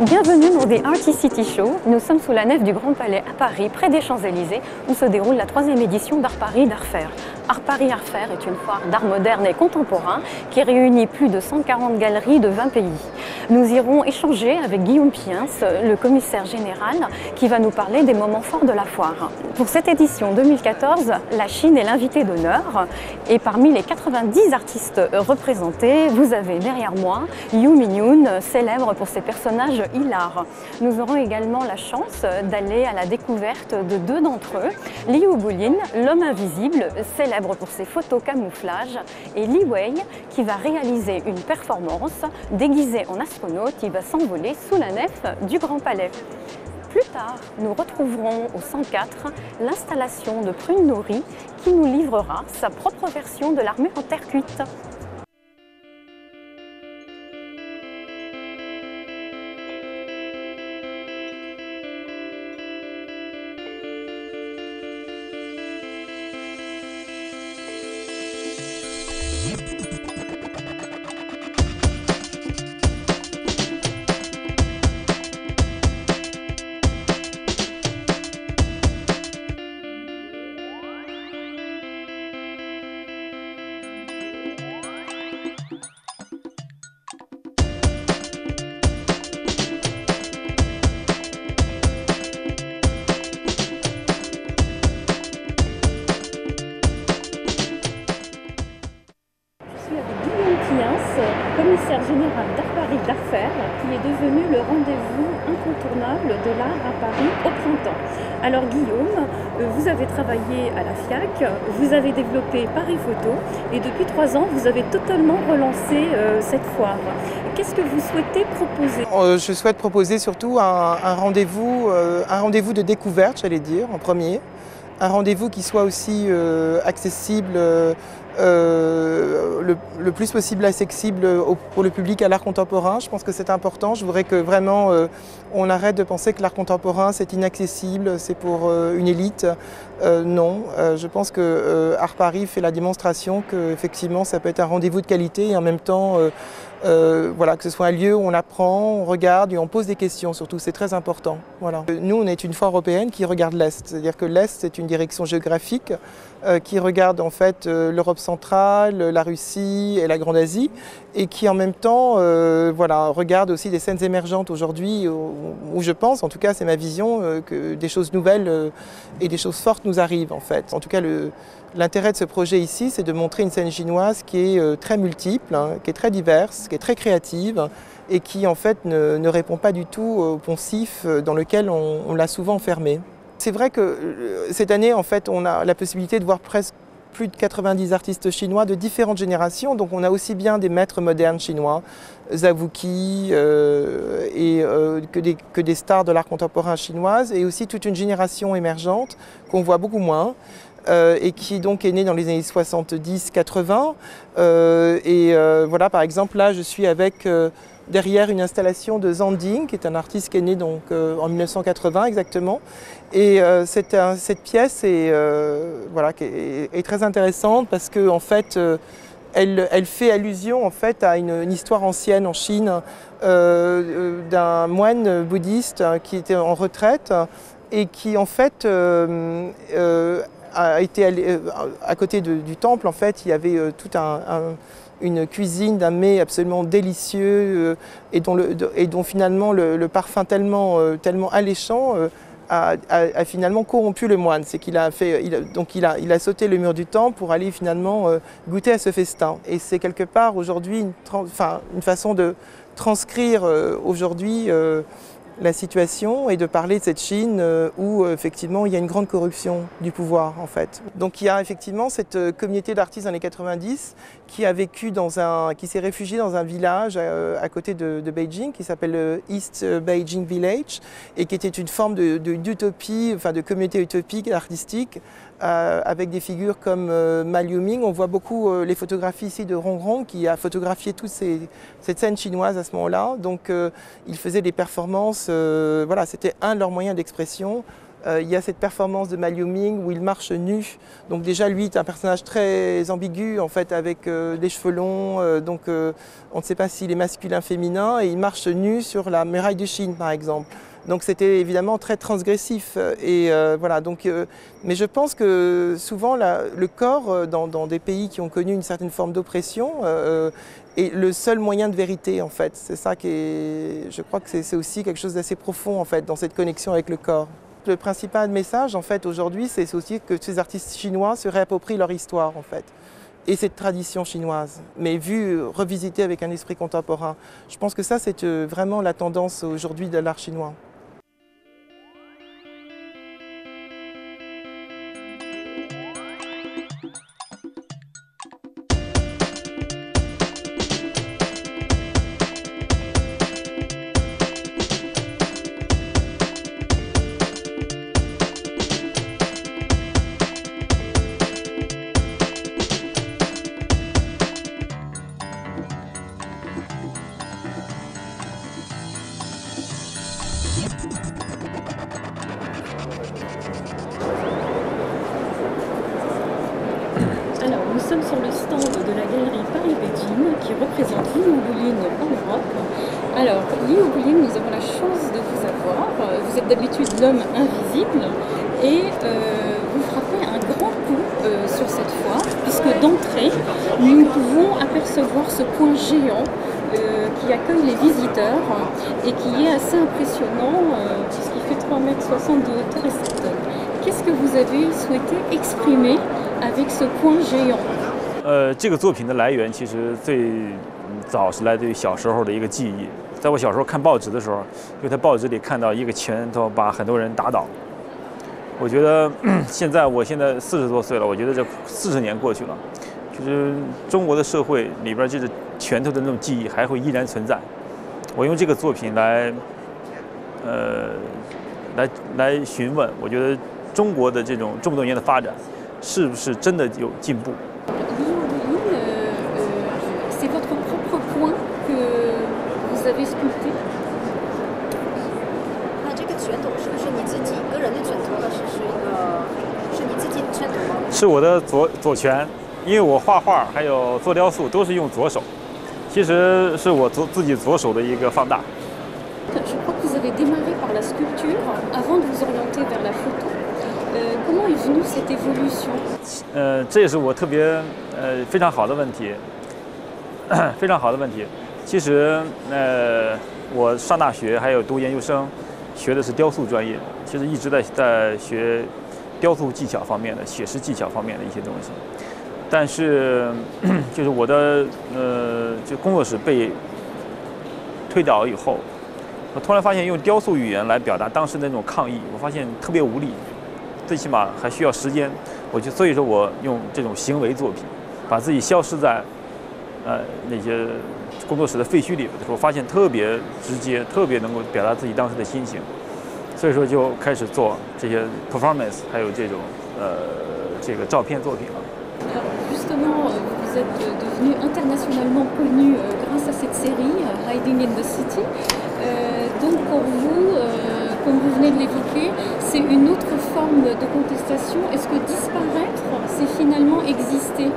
Bienvenue dans des Arty City Show. Nous sommes sous la nef du Grand Palais à Paris, près des Champs-Élysées, où se déroule la 3e édition d'Art Paris d'Art Faire. Art Paris Art Faire est une foire d'art moderne et contemporain qui réunit plus de 140 galeries de 20 pays. Nous irons échanger avec Guillaume Piens, le commissaire général, qui va nous parler des moments forts de la foire. Pour cette édition 2014, la Chine est l'invité d'honneur et parmi les 90 artistes représentés, vous avez derrière moi Liu Mingyun, célèbre pour ses personnages hilars. Nous aurons également la chance d'aller à la découverte de deux d'entre eux, Liu Bulin, l'homme invisible, célèbre pour ses photos camouflage, et Li Wei, qui va réaliser une performance déguisée en astronaute, qui va s'envoler sous la nef du Grand Palais. Plus tard, nous retrouverons au 104 l'installation de Prune Nori qui nous livrera sa propre version de l'armée en terre cuite. Commissaire général d'Art Paris d'Art Faire, qui est devenu le rendez-vous incontournable de l'art à Paris au printemps. Alors Guillaume, vous avez travaillé à la FIAC, vous avez développé Paris Photo et depuis 3 ans, vous avez totalement relancé cette foire. Qu'est-ce que vous souhaitez proposer? Je souhaite proposer surtout un rendez-vous de découverte, j'allais dire, en premier. Un rendez-vous qui soit aussi accessible, le plus possible accessible pour le public à l'art contemporain. Je pense que c'est important. Je voudrais que vraiment on arrête de penser que l'art contemporain c'est inaccessible, c'est pour une élite. Non, je pense que Art Paris fait la démonstration que effectivement ça peut être un rendez-vous de qualité et en même temps voilà, que ce soit un lieu où on apprend, on regarde et on pose des questions surtout, c'est très important. Voilà. Nous on est une foire européenne qui regarde l'Est, c'est-à-dire que l'Est c'est une direction géographique qui regarde en fait l'Europe centrale, la Russie et la Grande Asie et qui en même temps voilà, regarde aussi des scènes émergentes aujourd'hui où je pense, en tout cas c'est ma vision, que des choses nouvelles et des choses fortes nous arrivent en fait. En tout cas l'intérêt de ce projet ici c'est de montrer une scène chinoise qui est très multiple, hein, qui est très diverse, qui est très créative et qui en fait ne répond pas du tout au poncif dans lequel on l'a souvent enfermé. C'est vrai que cette année, en fait, on a la possibilité de voir presque plus de 90 artistes chinois de différentes générations. Donc on a aussi bien des maîtres modernes chinois, Zawuki, que des stars de l'art contemporain chinoise, et aussi toute une génération émergente qu'on voit beaucoup moins. Et qui donc est née dans les années 70-80. Voilà, par exemple, là, je suis avec derrière une installation de Zhang Ding, qui est un artiste qui est né donc, en 1980 exactement. Et cette pièce est, voilà, est très intéressante parce que en fait, elle fait allusion en fait, à une histoire ancienne en Chine d'un moine bouddhiste qui était en retraite et qui en fait a été à côté du temple. En fait, il y avait toute une cuisine d'un mets absolument délicieux et dont finalement le parfum tellement alléchant a finalement corrompu le moine. C'est qu'il a il a sauté le mur du temple pour aller finalement goûter à ce festin. Et c'est quelque part aujourd'hui une façon de transcrire aujourd'hui la situation et de parler de cette Chine où effectivement il y a une grande corruption du pouvoir en fait. Donc il y a effectivement cette communauté d'artistes dans les 90 qui a vécu qui s'est réfugiée dans un village à côté de Beijing qui s'appelle East Beijing Village et qui était une forme d'utopie, enfin de communauté utopique artistique avec des figures comme Ma Liuming. On voit beaucoup les photographies ici de Rong Rong qui a photographié toute cette scène chinoise à ce moment-là. Donc il faisait des performances, voilà, c'était un de leurs moyens d'expression Il y a cette performance de Ma Liu-ming où il marche nu. Donc déjà, lui est un personnage très ambigu, en fait, avec des cheveux longs. Donc on ne sait pas s'il est masculin, féminin. Et il marche nu sur la muraille de Chine, par exemple. Donc c'était évidemment très transgressif. Et voilà, donc, mais je pense que souvent, le corps, dans des pays qui ont connu une certaine forme d'oppression, est le seul moyen de vérité, en fait. C'est ça qui est... Je crois que c'est aussi quelque chose d'assez profond, en fait, dans cette connexion avec le corps. Le principal message, en fait, aujourd'hui, c'est aussi que ces artistes chinois se réapproprient leur histoire, en fait, et cette tradition chinoise, mais vue, revisitée avec un esprit contemporain. Je pense que ça, c'est vraiment la tendance aujourd'hui de l'art chinois. Alors, nous sommes sur le stand de la galerie Paris-Béthune qui représente Liu Wuling en Europe. Alors, Liu Wuling, nous avons la chance de vous avoir. Vous êtes d'habitude l'homme invisible et vous frappez un grand coup sur cette foire, puisque d'entrée, nous pouvons apercevoir ce point géant qui accueille les visiteurs et qui est assez impressionnant puisqu'il fait 3,60 m de hauteur et 7 tonnes. Qu'est-ce que vous avez souhaité exprimer avec ce point géant？ 这个作品的来源其实最早是来自于小时候的一个记忆。在我小时候看报纸的时候，就在报纸里看到一个拳头把很多人打倒。我觉得我现在40多岁了，我觉得这40年过去了，就是中国的社会里边这个拳头的那种记忆还会依然存在。我用这个作品来询问，我觉得中国的这种这么多年的发展，是不是真的有进步？ C'est votre propre point que vous avez sculpté？ 那这个拳头是不是你自己个人的拳头，还是你自己的拳头吗？是我的左拳，因为我画画还有做雕塑都是用左手，其实是我自己左手的一个放大。 Je crois que vous avez démarré par la sculpture avant de vous orienter vers la photo. Comment est venue cette évolution？ 这也是我特别非常好的问题，非常好的问题。其实我上大学还有读研究生，学的是雕塑专业，其实一直在学雕塑技巧方面的、写实技巧方面的一些东西。但是就是我的就工作室被推倒以后。 我突然发现，用雕塑语言来表达当时的那种抗议，我发现特别无力，最起码还需要时间。所以说我用这种行为作品，把自己消失在那些工作室的废墟里的时候，发现特别直接，特别能够表达自己当时的心情。所以说就开始做这些 performance， 还有这种这个照片作品了。 Justement, vous êtes devenu internationalement connu grâce à cette série, Hiding in the City. Donc pour vous, comme vous venez de l'évoquer, c'est une autre forme de contestation. Est-ce que disparaître, c'est finalement exister?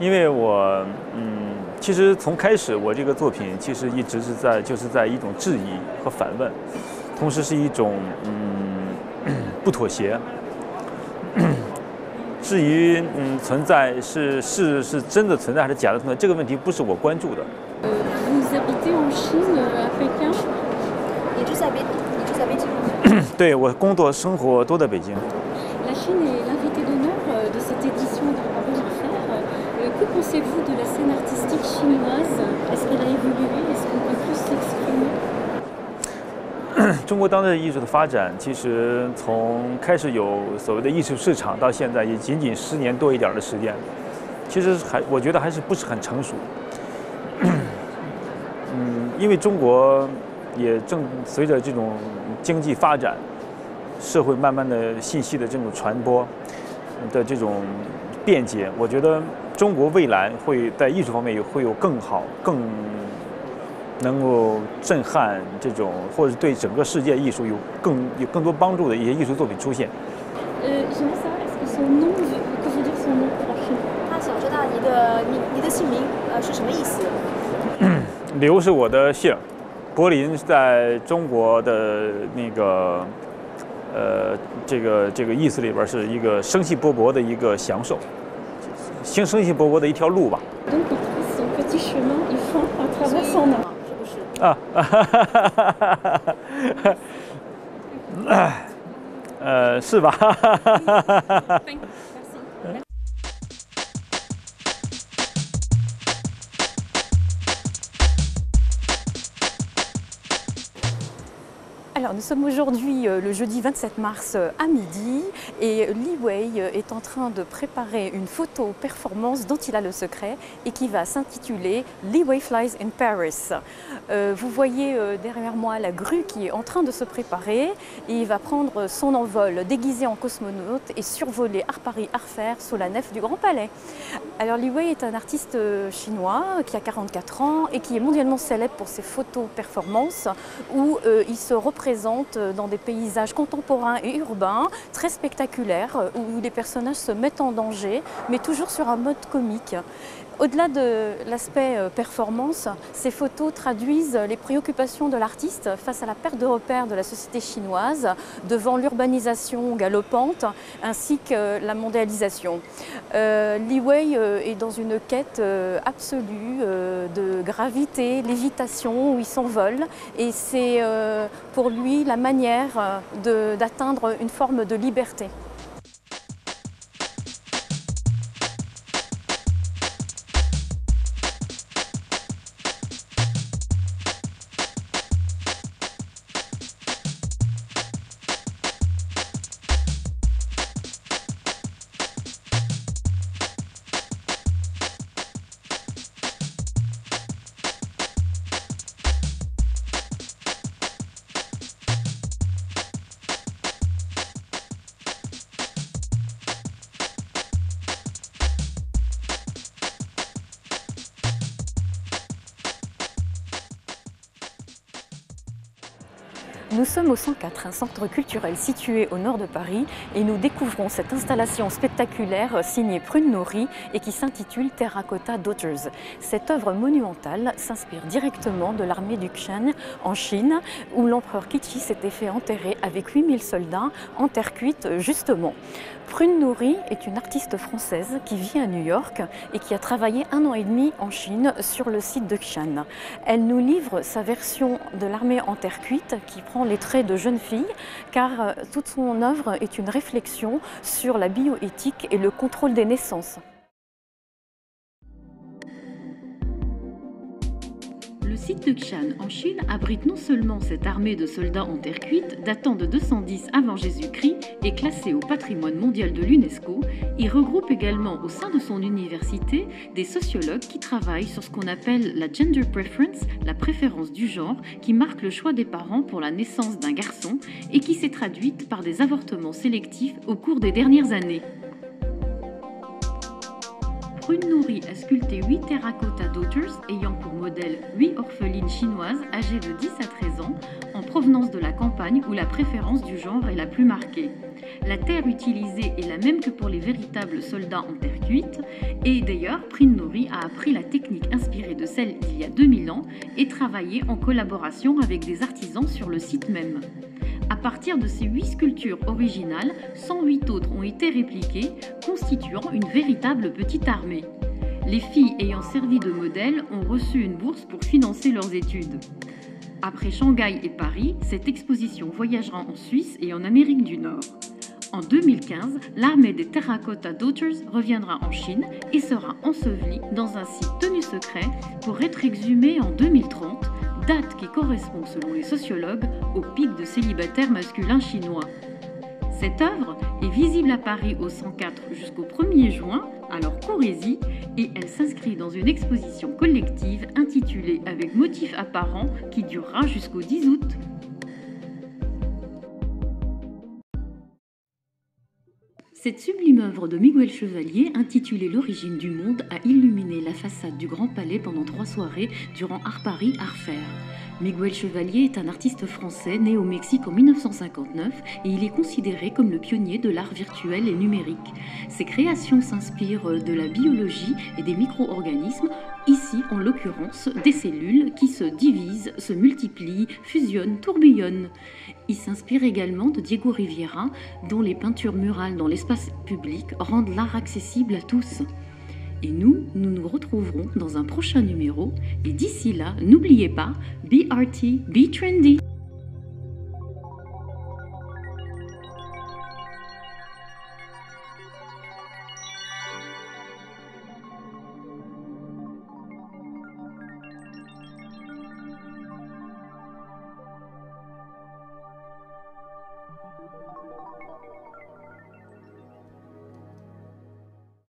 因为我其实从开始我这个作品其实一直是在一种质疑和反问，同时是一种不妥协。至于存在是真的存在还是假的存在，这个问题不是我关注的。Vous habitez en Chine, à Pékin? 你住在北京？对，我工作生活都在北京。 La Chine est l'invité d'honneur de cette édition d'Arparie Arfer. Que pensez-vous de la scène artistique chinoise? Est-ce qu'elle a évolué? Est-ce qu'on peut plus s'exprimer? 中国当代艺术的发展，其实从开始有所谓的艺术市场到现在，也仅仅10年多一点的时间，其实我觉得还是不是很成熟。因为中国也正随着这种经济发展，社会慢慢的信息的这种传播的这种便捷，我觉得中国未来会在艺术方面会有更好、能够震撼这种，或者对整个世界艺术有更多帮助的一些艺术作品出现。J'aimerais savoir est-ce que son nom, que veut dire son nom en chinois? 他想知道你的姓名是什么意思？刘是我的姓，柏林在中国的那个这个意思里边是一个生气勃勃的一个享受，生气勃勃的一条路吧。Donc il trace son petit chemin, il fend à travers son nom. 是不是？是吧？ Alors nous sommes aujourd'hui le jeudi 27 mars à midi et Li Wei est en train de préparer une photo performance dont il a le secret et qui va s'intituler Li Wei Flies in Paris. Vous voyez derrière moi la grue qui est en train de se préparer et il va prendre son envol déguisé en cosmonaute et survoler Art Paris Art Fair sous la nef du Grand Palais. Alors Li Wei est un artiste chinois qui a 44 ans et qui est mondialement célèbre pour ses photos performances où il se représente dans des paysages contemporains et urbains très spectaculaires où les personnages se mettent en danger mais toujours sur un mode comique. Au-delà de l'aspect performance, ces photos traduisent les préoccupations de l'artiste face à la perte de repères de la société chinoise devant l'urbanisation galopante ainsi que la mondialisation. Li Wei est dans une quête absolue de gravité, lévitation où il s'envole et c'est pour lui la manière d'atteindre une forme de liberté. Nous sommes au 104, un centre culturel situé au nord de Paris et nous découvrons cette installation spectaculaire signée Prune Nori et qui s'intitule Terracotta Daughters. Cette œuvre monumentale s'inspire directement de l'armée du Qian en Chine où l'empereur Qixi s'était fait enterrer avec 8000 soldats en terre cuite justement. Prune Nori est une artiste française qui vit à New York et qui a travaillé 1 an et demi en Chine sur le site de Qian. Elle nous livre sa version de l'armée en terre cuite qui prend les traits de jeune fille car toute son œuvre est une réflexion sur la bioéthique et le contrôle des naissances. Le site de Qian en Chine abrite non seulement cette armée de soldats en terre cuite datant de 210 avant Jésus-Christ et classée au patrimoine mondial de l'UNESCO, il regroupe également au sein de son université des sociologues qui travaillent sur ce qu'on appelle la gender preference, la préférence du genre, qui marque le choix des parents pour la naissance d'un garçon et qui s'est traduite par des avortements sélectifs au cours des dernières années. Prune Nori a sculpté 8 Terracotta Daughters ayant pour modèle 8 orphelines chinoises âgées de 10 à 13 ans en provenance de la campagne où la préférence du genre est la plus marquée. La terre utilisée est la même que pour les véritables soldats en terre cuite et d'ailleurs Prune Nori a appris la technique inspirée de celle d'il y a 2000 ans et travaillé en collaboration avec des artisans sur le site même. À partir de ces 8 sculptures originales, 108 autres ont été répliquées, constituant une véritable petite armée. Les filles ayant servi de modèle ont reçu une bourse pour financer leurs études. Après Shanghai et Paris, cette exposition voyagera en Suisse et en Amérique du Nord. En 2015, l'armée des Terracotta Daughters reviendra en Chine et sera ensevelie dans un site tenu secret pour être exhumée en 2030, date qui correspond selon les sociologues au pic de célibataires masculins chinois. Cette œuvre est visible à Paris au 104 jusqu'au 1er juin, alors courez-y, et elle s'inscrit dans une exposition collective intitulée avec motifs apparents qui durera jusqu'au 10 août. Cette sublime œuvre de Miguel Chevalier, intitulée L'origine du monde, a illuminé la façade du Grand Palais pendant 3 soirées durant Art Paris, Art Faire. Miguel Chevalier est un artiste français né au Mexique en 1959 et il est considéré comme le pionnier de l'art virtuel et numérique. Ses créations s'inspirent de la biologie et des micro-organismes, ici en l'occurrence des cellules qui se divisent, se multiplient, fusionnent, tourbillonnent. Il s'inspire également de Diego Rivera, dont les peintures murales dans l'espace public rendent l'art accessible à tous. Et nous nous retrouverons dans un prochain numéro. Et d'ici là, n'oubliez pas, be arty, be trendy.